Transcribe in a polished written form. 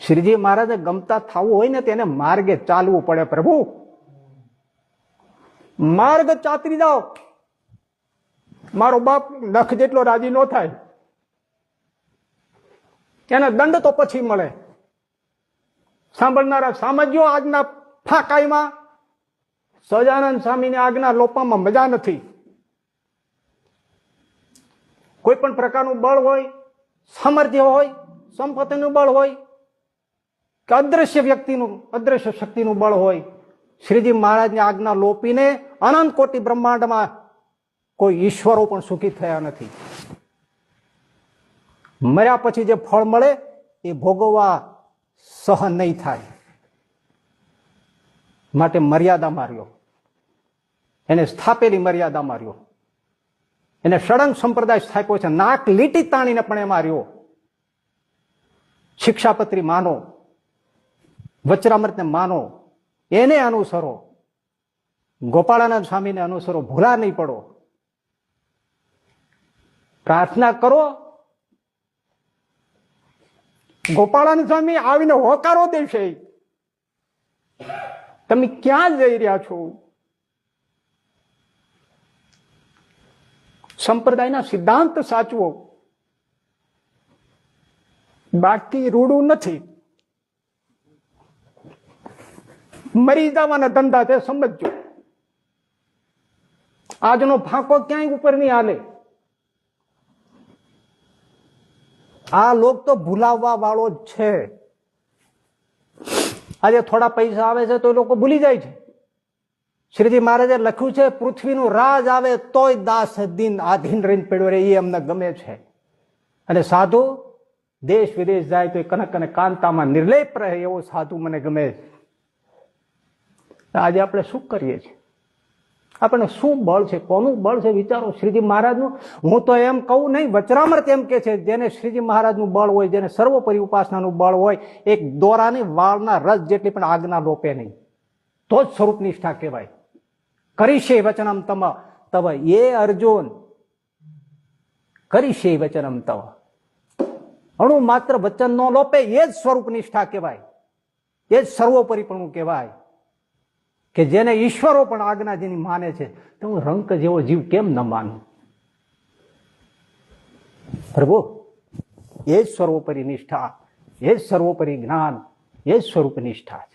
શ્રીજી મહારાજે ગમતા થવું હોય ને તેને માર્ગે ચાલવું પડે. પ્રભુ માર્ગ ચાતરી જાઓ. મારો બાપ નખ જેટલો રાજી ન થાય, એને દંડ તો પછી મળે. સાંભળનારા સામજ્યો આજના ફાકાઈમાં સહજાનંદ સ્વામીની આજ્ઞા લોપામાં મજા નથી. કોઈ પણ પ્રકારનું બળ હોય, સામર્થ્ય હોય, સંપત્તિનું બળ હોય કે અદ્રશ્ય વ્યક્તિનું, અદ્રશ્ય શક્તિનું બળ હોય, શ્રીજી મહારાજની આજ્ઞા લોપીને અનંત કોટી બ્રહ્માંડમાં કોઈ ઈશ્વરો પણ સુખી થયા નથી. મર્યા પછી જે ફળ મળે એ ભોગવવા સહન નહીં થાય. માટે મર્યાદા માર્યો, એને સ્થાપેલી મર્યાદા માર્યો, એને ષડંગ સંપ્રદાય સ્થાપ્યો છે. નાક લીટી તાણીને પણ એ માર્યો. શિક્ષાપત્રી માનો, વચરામૃતને માનો, એને અનુસરો, ગોપાળાનંદ સ્વામીને અનુસરો, ભૂલા નહીં પડો. પ્રાર્થના કરો, ગોપાળાનંદ સ્વામી આવીને હોકારો દેશે, તમે ક્યાં જઈ રહ્યા છો? સંપ્રદાયના સિદ્ધાંત સાચવો, બાકી રૂડું નથી. મરી જવાના ધંધા તે સમજજો. આજનો ફાંકો ક્યાંય ઉપર નહીં હાલે. આ લોક તો ભૂલાવવા વાળો જ છે. આજે થોડા પૈસા આવે છે તો એ લોકો ભૂલી જાય છે. શ્રીજી મહારાજે લખ્યું છે, પૃથ્વીનું રાજ આવે તોય દાસ દિન આધીન રહીને પડ્યો રહે, એ અમને ગમે છે. અને સાધુ દેશ વિદેશ જાય તો એ કનક અને કાંતામાં નિર્લેપ રહે એવો સાધુ મને ગમે છે. આજે આપણે શું કરીએ છીએ? આપણને શું બળ છે? કોનું બળ છે? વિચારો. શ્રીજી મહારાજનું. હું તો એમ કહું નહીં, વચરામૃત એમ કે છે, જેને શ્રીજી મહારાજનું બળ હોય, જેને સર્વોપરી ઉપાસનાનું બળ હોય, એક દોરાની વાળના રસ જેટલી પણ આજ્ઞા લોપે નહીં, તો જ સ્વરૂપ નિષ્ઠા કહેવાય. કરીશે વચનમ તવ એ અર્જુન, કરીશે વચનમ તવ. અણુ માત્ર વચન ન લોપે એ જ સ્વરૂપ નિષ્ઠા કહેવાય, એ જ સર્વોપરીપણું કહેવાય. કે જેને ઈશ્વરો પણ આજ્ઞા જેની માને છે, તો હું રંક જેવો જીવ કેમ ન માનું? પ્રભુ એ જ સર્વોપરી નિષ્ઠા, એ જ સર્વોપરી જ્ઞાન, એ જ સ્વરૂપ નિષ્ઠા છે.